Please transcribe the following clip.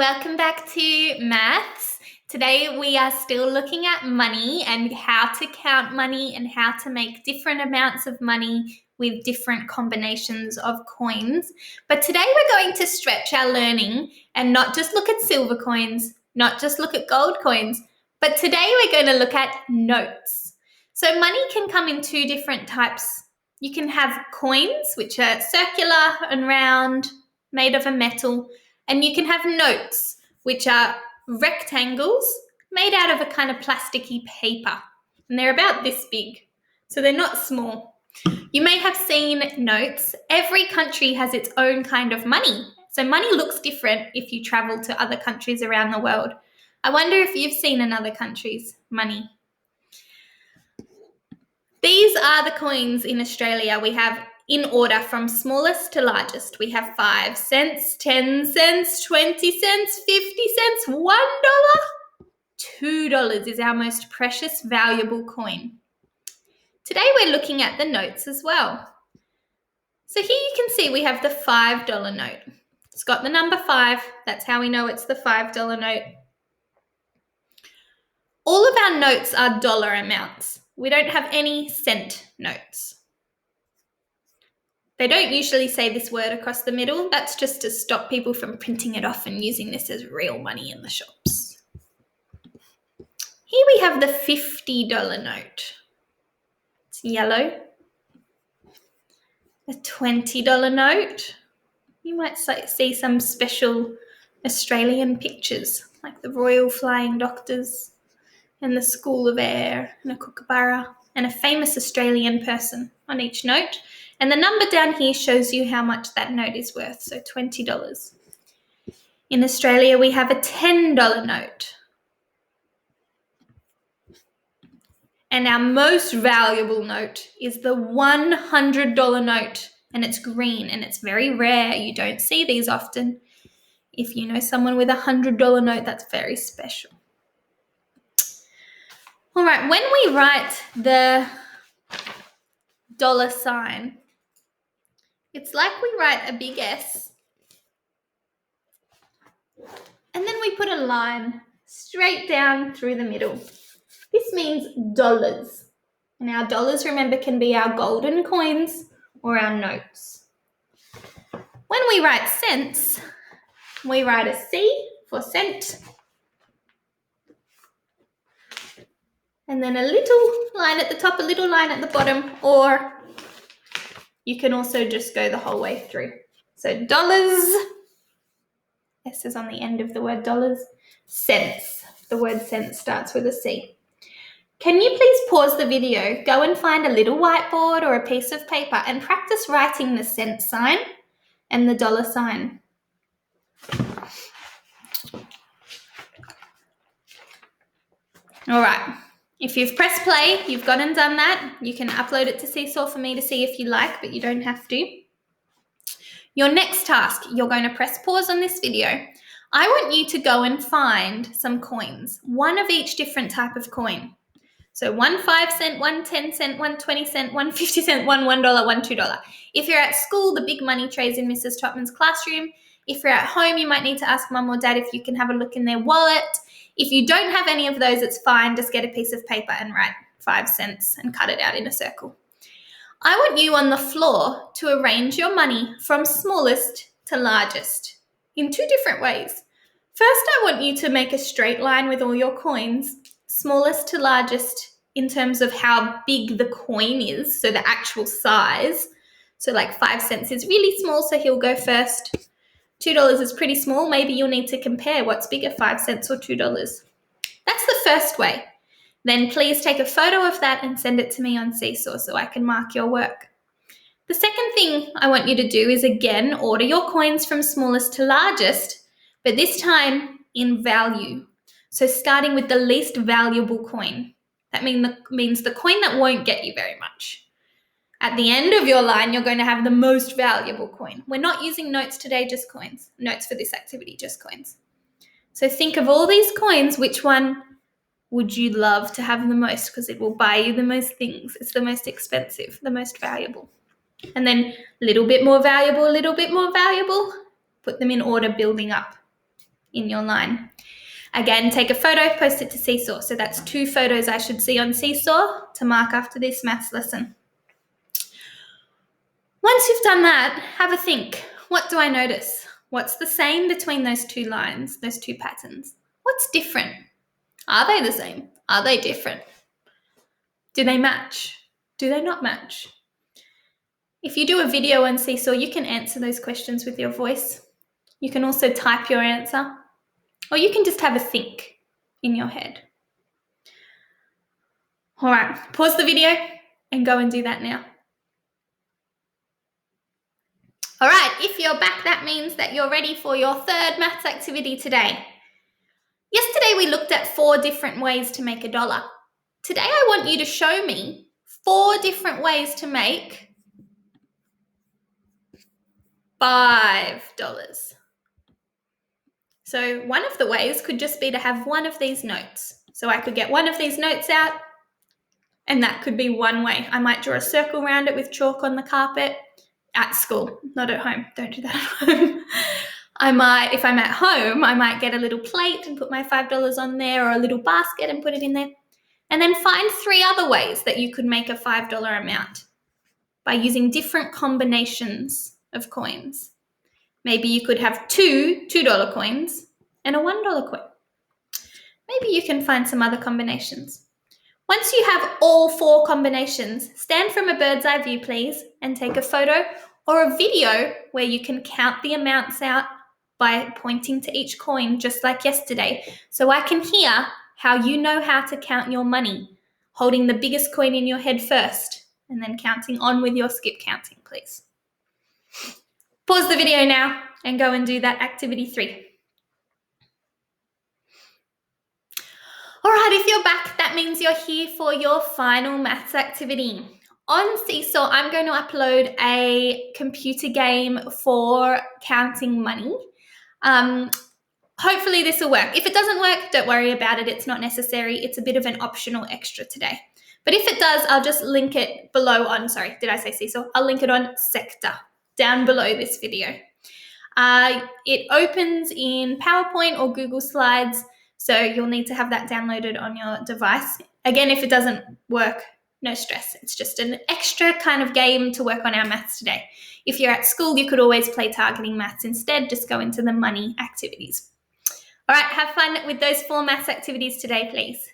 Welcome back to Maths. Today we are still looking at money and how to count money and how to make different amounts of money with different combinations of coins. But today we're going to stretch our learning and not just look at silver coins, not just look at gold coins, but today we're going to look at notes. So money can come in two different types. You can have coins, which are circular and round, made of a metal, and you can have notes, which are rectangles made out of a kind of plasticky paper. And they're about this big, so they're not small. You may have seen notes. Every country has its own kind of money. So money looks different if you travel to other countries around the world. I wonder if you've seen another country's money. These are the coins in Australia. We have in order from smallest to largest. We have 5 cents, 10 cents, 20 cents, 50 cents, $1, $2 is our most precious, valuable coin. Today we're looking at the notes as well. So here you can see we have the $5 note. It's got the number 5. That's how we know it's the $5 note. All of our notes are dollar amounts. We don't have any cent notes. They don't usually say this word across the middle. That's just to stop people from printing it off and using this as real money in the shops. Here we have the $50 note. It's yellow. A $20 note. You might see some special Australian pictures, like the Royal Flying Doctors and the School of Air and a kookaburra and a famous Australian person on each note. And the number down here shows you how much that note is worth, so $20. In Australia, we have a $10 note. And our most valuable note is the $100 note, and it's green, and it's very rare. You don't see these often. If you know someone with a $100 note, that's very special. All right, when we write the dollar sign, it's like we write a big S, and then we put a line straight down through the middle. This means dollars. And our dollars, remember, can be our golden coins or our notes. When we write cents, we write a C for cent, and then a little line at the top, a little line at the bottom, or you can also just go the whole way through. So dollars, S is on the end of the word dollars. Cents, the word cents starts with a C. Can you please pause the video, go and find a little whiteboard or a piece of paper and practice writing the cent sign and the dollar sign. All right. If you've pressed play, you've gone and done that. You can upload it to Seesaw for me to see if you like, but you don't have to. Your next task, you're going to press pause on this video. I want you to go and find some coins, one of each different type of coin. So one 5 cent, one 10 cent, one 20 cent, one 50 cent, one $1, one $2. If you're at school, the big money trays in Mrs. Topman's classroom. If you're at home, you might need to ask mum or dad if you can have a look in their wallet. If you don't have any of those, it's fine. Just get a piece of paper and write 5 cents and cut it out in a circle. I want you on the floor to arrange your money from smallest to largest in two different ways. First, I want you to make a straight line with all your coins, smallest to largest in terms of how big the coin is, so the actual size. So like 5 cents is really small, so he'll go first. $2 is pretty small. Maybe you'll need to compare what's bigger, 5 cents or $2. That's the first way. Then please take a photo of that and send it to me on Seesaw so I can mark your work. The second thing I want you to do is, again, order your coins from smallest to largest, but this time in value. So starting with the least valuable coin. That means the coin that won't get you very much. At the end of your line, you're going to have the most valuable coin. We're not using notes today, just coins. Notes for this activity, just coins. So think of all these coins, which one would you love to have the most? Because it will buy you the most things. It's the most expensive, the most valuable. And then a little bit more valuable, a little bit more valuable. Put them in order, building up. in your line. Again, take a photo, post it to Seesaw. So that's 2 photos I should see on Seesaw to mark after this maths lesson. Once you've done that, have a think. What do I notice? What's the same between those 2 lines, those 2 patterns? What's different? Are they the same? Are they different? Do they match? Do they not match? If you do a video on Seesaw, you can answer those questions with your voice. You can also type your answer, or you can just have a think in your head. All right, pause the video and go and do that now. All right, if you're back, that means that you're ready for your 3rd maths activity today. Yesterday, we looked at 4 different ways to make $1. Today, I want you to show me 4 different ways to make $5. So one of the ways could just be to have one of these notes. So I could get one of these notes out, and that could be one way. I might draw a circle around it with chalk on the carpet at school, not at home. Don't do that at home. If I'm at home, I might get a little plate and put my $5 on there, or a little basket and put it in there. And then find 3 other ways that you could make a $5 amount by using different combinations of coins. Maybe you could have 2 $2 coins and a $1 coin. Maybe you can find some other combinations. Once you have all 4 combinations, stand from a bird's eye view, please, and take a photo or a video where you can count the amounts out by pointing to each coin, just like yesterday, so I can hear how you know how to count your money, holding the biggest coin in your head first, and then counting on with your skip counting, please. Pause the video now and go and do that activity 3. All right, if you're back, that means you're here for your final maths activity. On Seesaw, I'm going to upload a computer game for counting money. Hopefully this will work. If it doesn't work, don't worry about it. It's not necessary. It's a bit of an optional extra today. But if it does, I'll just link it below on, sorry, did I say Seesaw? I'll link it on Sector down below this video. It opens in PowerPoint or Google Slides, so you'll need to have that downloaded on your device. Again, if it doesn't work, no stress. It's just an extra kind of game to work on our maths today. If you're at school, you could always play targeting maths instead. Just go into the money activities. All right, have fun with those 4 maths activities today, please.